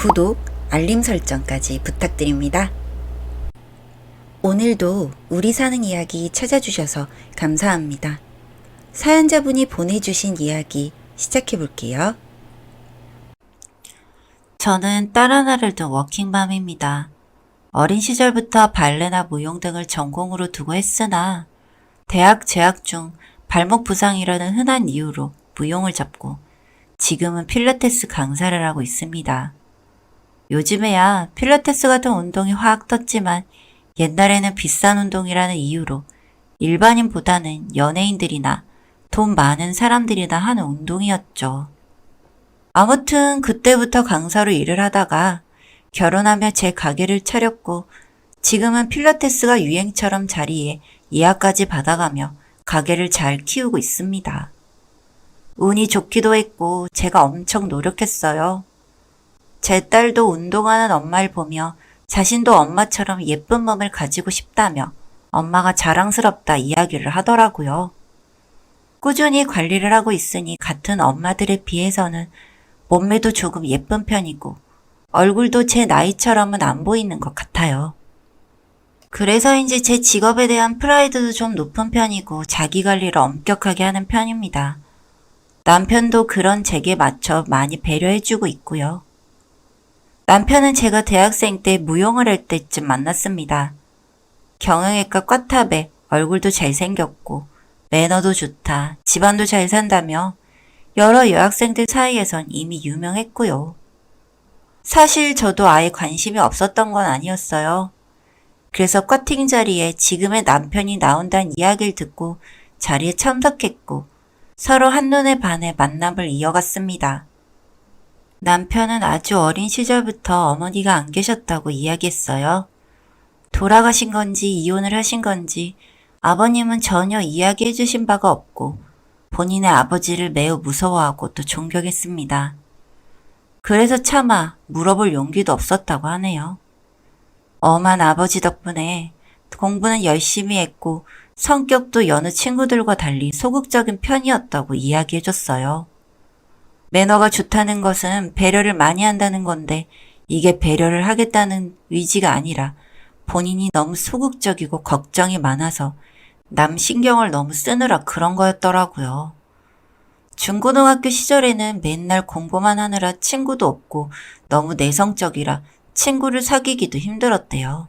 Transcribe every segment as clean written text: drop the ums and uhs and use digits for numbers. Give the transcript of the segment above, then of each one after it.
구독, 알림 설정까지 부탁드립니다. 오늘도 우리 사는 이야기 찾아주셔서 감사합니다. 사연자분이 보내주신 이야기 시작해 볼게요. 저는 딸 하나를 둔 워킹맘입니다. 어린 시절부터 발레나 무용 등을 전공으로 두고 했으나 대학 재학 중 발목 부상이라는 흔한 이유로 무용을 접고 지금은 필라테스 강사를 하고 있습니다. 요즘에야 필라테스 같은 운동이 확 떴지만 옛날에는 비싼 운동이라는 이유로 일반인보다는 연예인들이나 돈 많은 사람들이나 하는 운동이었죠. 아무튼 그때부터 강사로 일을 하다가 결혼하며 제 가게를 차렸고 지금은 필라테스가 유행처럼 자리에 예약까지 받아가며 가게를 잘 키우고 있습니다. 운이 좋기도 했고 제가 엄청 노력했어요. 제 딸도 운동하는 엄마를 보며 자신도 엄마처럼 예쁜 몸을 가지고 싶다며 엄마가 자랑스럽다 이야기를 하더라고요. 꾸준히 관리를 하고 있으니 같은 엄마들에 비해서는 몸매도 조금 예쁜 편이고 얼굴도 제 나이처럼은 안 보이는 것 같아요. 그래서인지 제 직업에 대한 프라이드도 좀 높은 편이고 자기 관리를 엄격하게 하는 편입니다. 남편도 그런 제게 맞춰 많이 배려해주고 있고요. 남편은 제가 대학생 때 무용을 할 때쯤 만났습니다. 경영외과 꽈탑에 얼굴도 잘생겼고 매너도 좋다, 집안도 잘 산다며 여러 여학생들 사이에선 이미 유명했고요. 사실 저도 아예 관심이 없었던 건 아니었어요. 그래서 꽈팅 자리에 지금의 남편이 나온다는 이야기를 듣고 자리에 참석했고 서로 한눈에 반해 만남을 이어갔습니다. 남편은 아주 어린 시절부터 어머니가 안 계셨다고 이야기했어요. 돌아가신 건지 이혼을 하신 건지 아버님은 전혀 이야기해 주신 바가 없고 본인의 아버지를 매우 무서워하고 또 존경했습니다. 그래서 차마 물어볼 용기도 없었다고 하네요. 엄한 아버지 덕분에 공부는 열심히 했고 성격도 여느 친구들과 달리 소극적인 편이었다고 이야기해 줬어요. 매너가 좋다는 것은 배려를 많이 한다는 건데 이게 배려를 하겠다는 의지가 아니라 본인이 너무 소극적이고 걱정이 많아서 남 신경을 너무 쓰느라 그런 거였더라고요. 중고등학교 시절에는 맨날 공부만 하느라 친구도 없고 너무 내성적이라 친구를 사귀기도 힘들었대요.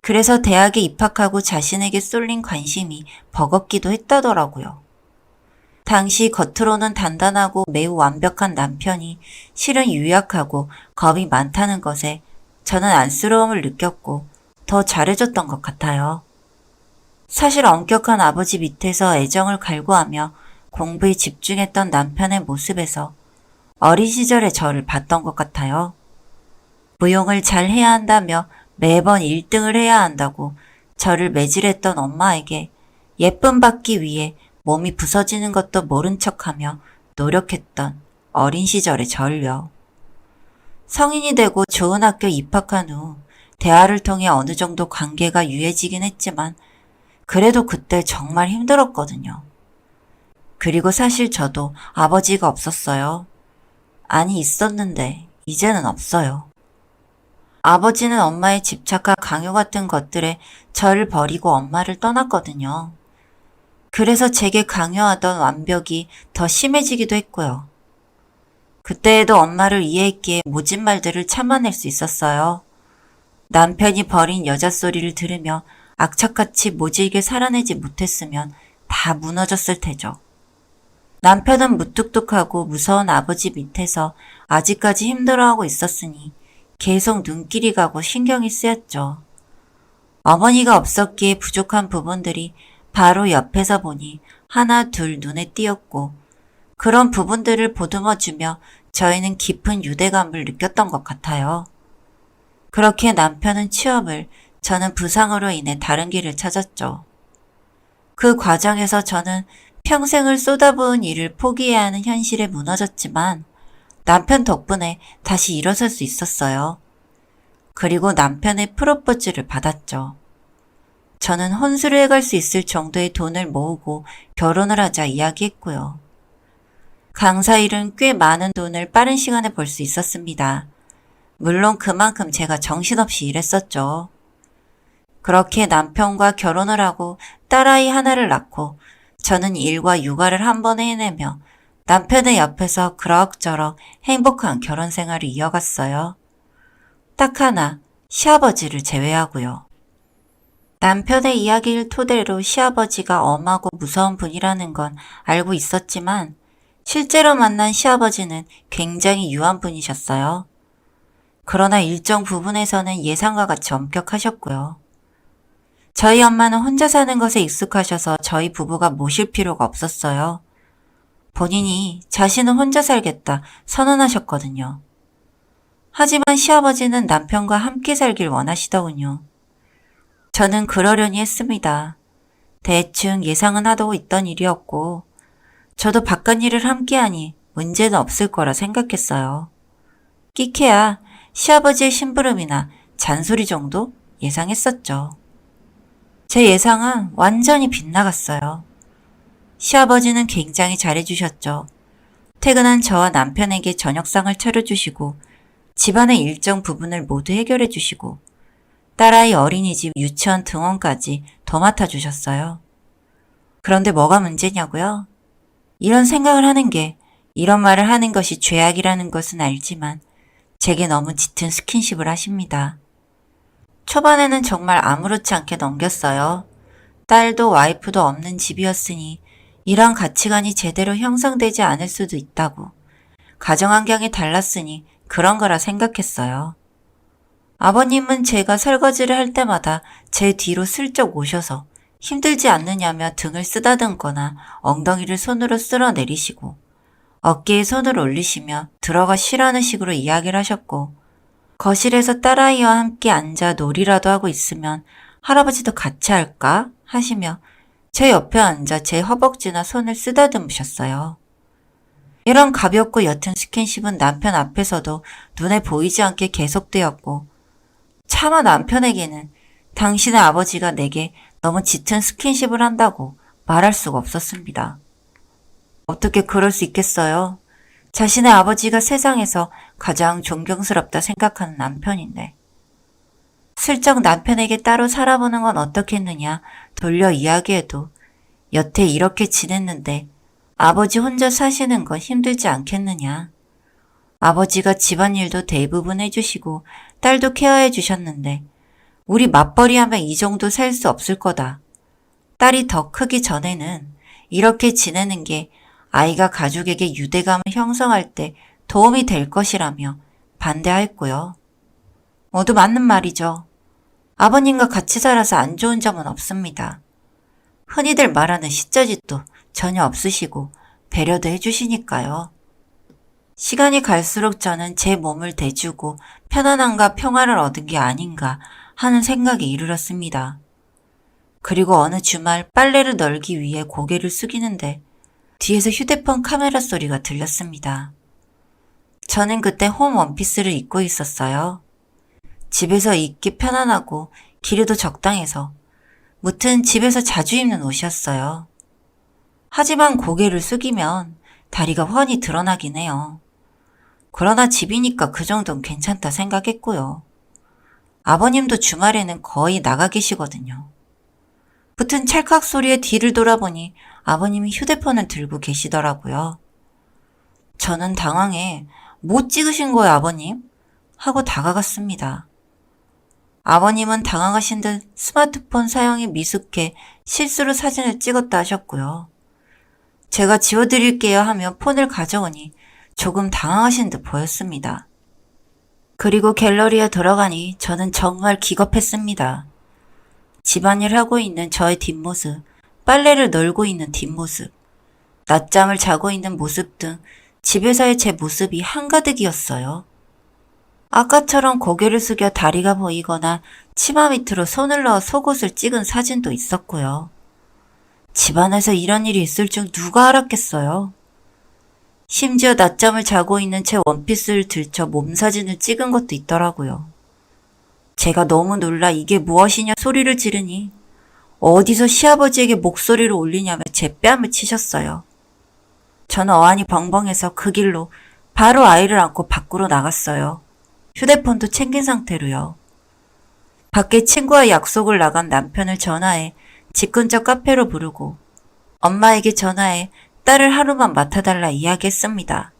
그래서 대학에 입학하고 자신에게 쏠린 관심이 버겁기도 했다더라고요. 당시 겉으로는 단단하고 매우 완벽한 남편이 실은 유약하고 겁이 많다는 것에 저는 안쓰러움을 느꼈고 더 잘해줬던 것 같아요. 사실 엄격한 아버지 밑에서 애정을 갈구하며 공부에 집중했던 남편의 모습에서 어린 시절의 저를 봤던 것 같아요. 무용을 잘 해야 한다며 매번 1등을 해야 한다고 저를 매질했던 엄마에게 예쁨 받기 위해 몸이 부서지는 것도 모른 척하며 노력했던 어린 시절의 저를요. 성인이 되고 좋은 학교 입학한 후 대화를 통해 어느 정도 관계가 유해지긴 했지만 그래도 그때 정말 힘들었거든요. 그리고 사실 저도 아버지가 없었어요. 아니 있었는데 이제는 없어요. 아버지는 엄마의 집착과 강요 같은 것들에 저를 버리고 엄마를 떠났거든요. 그래서 제게 강요하던 완벽이 더 심해지기도 했고요. 그때에도 엄마를 이해했기에 모진 말들을 참아낼 수 있었어요. 남편이 버린 여자 소리를 들으며 악착같이 모질게 살아내지 못했으면 다 무너졌을 테죠. 남편은 무뚝뚝하고 무서운 아버지 밑에서 아직까지 힘들어하고 있었으니 계속 눈길이 가고 신경이 쓰였죠. 어머니가 없었기에 부족한 부분들이 바로 옆에서 보니 하나 둘 눈에 띄었고 그런 부분들을 보듬어주며 저희는 깊은 유대감을 느꼈던 것 같아요. 그렇게 남편은 취업을, 저는 부상으로 인해 다른 길을 찾았죠. 그 과정에서 저는 평생을 쏟아부은 일을 포기해야 하는 현실에 무너졌지만 남편 덕분에 다시 일어설 수 있었어요. 그리고 남편의 프로포즈를 받았죠. 저는 혼수를 해갈 수 있을 정도의 돈을 모으고 결혼을 하자 이야기했고요. 강사 일은 꽤 많은 돈을 빠른 시간에 벌 수 있었습니다. 물론 그만큼 제가 정신없이 일했었죠. 그렇게 남편과 결혼을 하고 딸아이 하나를 낳고 저는 일과 육아를 한 번에 해내며 남편의 옆에서 그럭저럭 행복한 결혼 생활을 이어갔어요. 딱 하나, 시아버지를 제외하고요. 남편의 이야기를 토대로 시아버지가 엄하고 무서운 분이라는 건 알고 있었지만 실제로 만난 시아버지는 굉장히 유한 분이셨어요. 그러나 일정 부분에서는 예상과 같이 엄격하셨고요. 저희 엄마는 혼자 사는 것에 익숙하셔서 저희 부부가 모실 필요가 없었어요. 본인이 자신은 혼자 살겠다 선언하셨거든요. 하지만 시아버지는 남편과 함께 살길 원하시더군요. 저는 그러려니 했습니다. 대충 예상은 하고 있던 일이었고 저도 바깥 일을 함께하니 문제는 없을 거라 생각했어요. 끼케야 시아버지의 심부름이나 잔소리 정도 예상했었죠. 제 예상은 완전히 빗나갔어요. 시아버지는 굉장히 잘해주셨죠. 퇴근한 저와 남편에게 저녁상을 차려주시고 집안의 일정 부분을 모두 해결해주시고 딸아이 어린이집 유치원 등원까지 더 맡아주셨어요. 그런데 뭐가 문제냐고요? 이런 생각을 하는 게, 이런 말을 하는 것이 죄악이라는 것은 알지만 제게 너무 짙은 스킨십을 하십니다. 초반에는 정말 아무렇지 않게 넘겼어요. 딸도 와이프도 없는 집이었으니 이런 가치관이 제대로 형성되지 않을 수도 있다고. 가정 환경이 달랐으니 그런 거라 생각했어요. 아버님은 제가 설거지를 할 때마다 제 뒤로 슬쩍 오셔서 힘들지 않느냐며 등을 쓰다듬거나 엉덩이를 손으로 쓸어내리시고 어깨에 손을 올리시며 들어가 쉬라는 식으로 이야기를 하셨고 거실에서 딸아이와 함께 앉아 놀이라도 하고 있으면 할아버지도 같이 할까? 하시며 제 옆에 앉아 제 허벅지나 손을 쓰다듬으셨어요. 이런 가볍고 옅은 스킨십은 남편 앞에서도 눈에 보이지 않게 계속되었고 차마 남편에게는 당신의 아버지가 내게 너무 짙은 스킨십을 한다고 말할 수가 없었습니다. 어떻게 그럴 수 있겠어요? 자신의 아버지가 세상에서 가장 존경스럽다 생각하는 남편인데. 슬쩍 남편에게 따로 살아보는 건 어떻겠느냐 돌려 이야기해도 여태 이렇게 지냈는데 아버지 혼자 사시는 건 힘들지 않겠느냐. 아버지가 집안일도 대부분 해주시고 딸도 케어해 주셨는데 우리 맞벌이 하면 이 정도 살 수 없을 거다. 딸이 더 크기 전에는 이렇게 지내는 게 아이가 가족에게 유대감을 형성할 때 도움이 될 것이라며 반대하였고요. 모두 맞는 말이죠. 아버님과 같이 살아서 안 좋은 점은 없습니다. 흔히들 말하는 시저짓도 전혀 없으시고 배려도 해주시니까요. 시간이 갈수록 저는 제 몸을 대주고 편안함과 평화를 얻은 게 아닌가 하는 생각에 이르렀습니다. 그리고 어느 주말 빨래를 널기 위해 고개를 숙이는데 뒤에서 휴대폰 카메라 소리가 들렸습니다. 저는 그때 홈 원피스를 입고 있었어요. 집에서 입기 편안하고 길이도 적당해서 무튼 집에서 자주 입는 옷이었어요. 하지만 고개를 숙이면 다리가 훤히 드러나긴 해요. 그러나 집이니까 그 정도는 괜찮다 생각했고요. 아버님도 주말에는 거의 나가 계시거든요. 붙은 찰칵 소리에 뒤를 돌아보니 아버님이 휴대폰을 들고 계시더라고요. 저는 당황해 뭐 찍으신 거예요 아버님? 하고 다가갔습니다. 아버님은 당황하신 듯 스마트폰 사용이 미숙해 실수로 사진을 찍었다 하셨고요. 제가 지워드릴게요 하며 폰을 가져오니 조금 당황하신 듯 보였습니다. 그리고 갤러리에 들어가니 저는 정말 기겁했습니다. 집안일 하고 있는 저의 뒷모습, 빨래를 널고 있는 뒷모습, 낮잠을 자고 있는 모습 등 집에서의 제 모습이 한가득이었어요. 아까처럼 고개를 숙여 다리가 보이거나 치마 밑으로 손을 넣어 속옷을 찍은 사진도 있었고요. 집안에서 이런 일이 있을 줄 누가 알았겠어요. 심지어 낮잠을 자고 있는 제 원피스를 들쳐 몸사진을 찍은 것도 있더라고요. 제가 너무 놀라 이게 무엇이냐 소리를 지르니 어디서 시아버지에게 목소리를 올리냐며 제 뺨을 치셨어요. 저는 어안이 벙벙해서 그 길로 바로 아이를 안고 밖으로 나갔어요. 휴대폰도 챙긴 상태로요. 밖에 친구와 약속을 나간 남편을 전화해 집 근처 카페로 부르고 엄마에게 전화해 딸을 하루만 맡아달라 이야기했습니다.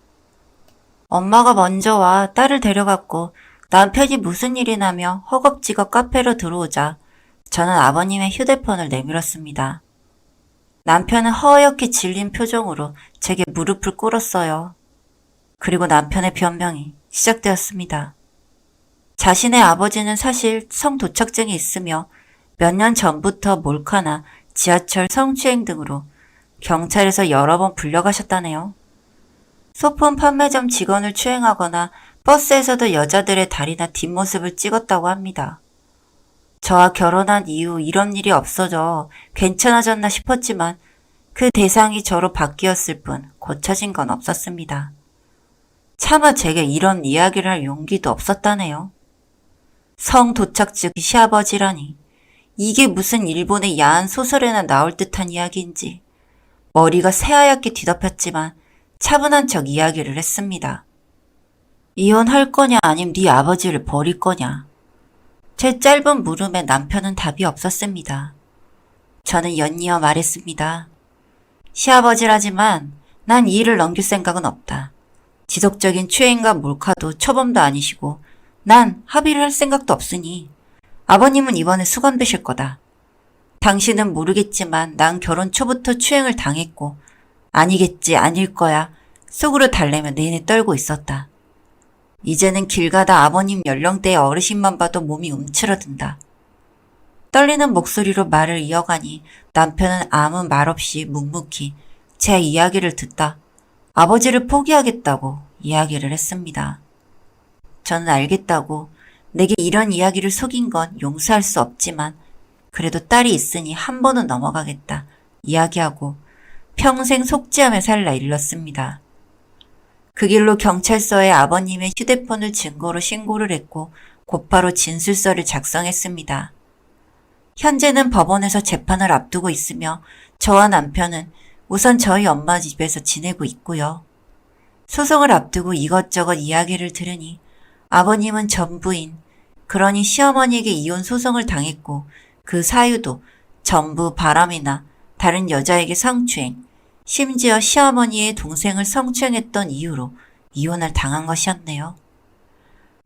엄마가 먼저 와 딸을 데려갔고 남편이 무슨 일이 나며 허겁지겁 카페로 들어오자 저는 아버님의 휴대폰을 내밀었습니다. 남편은 허옇게 질린 표정으로 제게 무릎을 꿇었어요. 그리고 남편의 변명이 시작되었습니다. 자신의 아버지는 사실 성도착증이 있으며 몇 년 전부터 몰카나 지하철 성추행 등으로 경찰에서 여러 번 불려가셨다네요. 소품 판매점 직원을 추행하거나 버스에서도 여자들의 다리나 뒷모습을 찍었다고 합니다. 저와 결혼한 이후 이런 일이 없어져 괜찮아졌나 싶었지만 그 대상이 저로 바뀌었을 뿐 고쳐진 건 없었습니다. 차마 제게 이런 이야기를 할 용기도 없었다네요. 성도착증 시아버지라니 이게 무슨 일본의 야한 소설에나 나올 듯한 이야기인지 머리가 새하얗게 뒤덮였지만 차분한 척 이야기를 했습니다. 이혼할 거냐 아님 네 아버지를 버릴 거냐. 제 짧은 물음에 남편은 답이 없었습니다. 저는 연이어 말했습니다. 시아버지라지만 난 이 일을 넘길 생각은 없다. 지속적인 추행과 몰카도 초범도 아니시고 난 합의를 할 생각도 없으니 아버님은 이번에 수감되실 거다. 당신은 모르겠지만 난 결혼 초부터 추행을 당했고 아니겠지 아닐 거야 속으로 달래며 내내 떨고 있었다. 이제는 길 가다 아버님 연령대의 어르신만 봐도 몸이 움츠러든다. 떨리는 목소리로 말을 이어가니 남편은 아무 말 없이 묵묵히 제 이야기를 듣다 아버지를 포기하겠다고 이야기를 했습니다. 저는 알겠다고 내게 이런 이야기를 속인 건 용서할 수 없지만 그래도 딸이 있으니 한 번은 넘어가겠다 이야기하고 평생 속죄하며 살라 일렀습니다. 그 길로 경찰서에 아버님의 휴대폰을 증거로 신고를 했고 곧바로 진술서를 작성했습니다. 현재는 법원에서 재판을 앞두고 있으며 저와 남편은 우선 저희 엄마 집에서 지내고 있고요. 소송을 앞두고 이것저것 이야기를 들으니 아버님은 전부인, 그러니 시어머니에게 이혼 소송을 당했고 그 사유도 전부 바람이나 다른 여자에게 성추행, 심지어 시어머니의 동생을 성추행했던 이유로 이혼을 당한 것이었네요.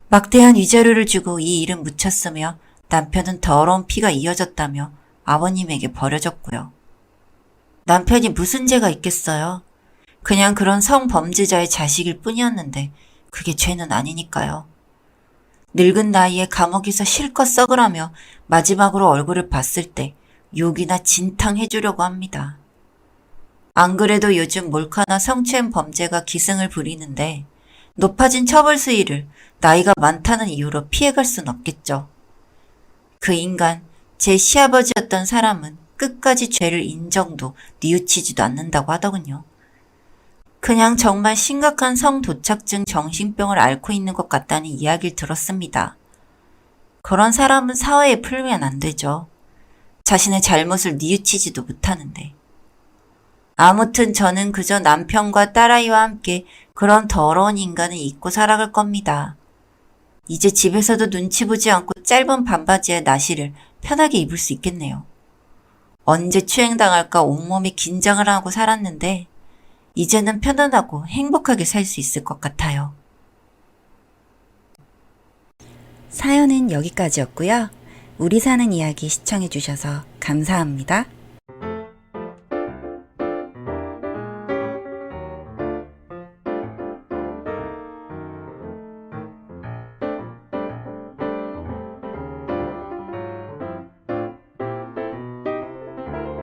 막대한 위자료를 주고 이 일은 묻혔으며 남편은 더러운 피가 이어졌다며 아버님에게 버려졌고요. 남편이 무슨 죄가 있겠어요? 그냥 그런 성범죄자의 자식일 뿐이었는데 그게 죄는 아니니까요. 늙은 나이에 감옥에서 실컷 썩으라며 마지막으로 얼굴을 봤을 때 욕이나 진탕 해주려고 합니다. 안 그래도 요즘 몰카나 성추행 범죄가 기승을 부리는데 높아진 처벌 수위를 나이가 많다는 이유로 피해갈 순 없겠죠. 그 인간, 제 시아버지였던 사람은 끝까지 죄를 인정도 뉘우치지도 않는다고 하더군요. 그냥 정말 심각한 성도착증 정신병을 앓고 있는 것 같다는 이야기를 들었습니다. 그런 사람은 사회에 풀면 안 되죠. 자신의 잘못을 뉘우치지도 못하는데. 아무튼 저는 그저 남편과 딸아이와 함께 그런 더러운 인간을 잊고 살아갈 겁니다. 이제 집에서도 눈치 보지 않고 짧은 반바지에 나시를 편하게 입을 수 있겠네요. 언제 추행당할까 온몸에 긴장을 하고 살았는데 이제는 편안하고 행복하게 살 수 있을 것 같아요. 사연은 여기까지였고요. 우리 사는 이야기 시청해주셔서 감사합니다.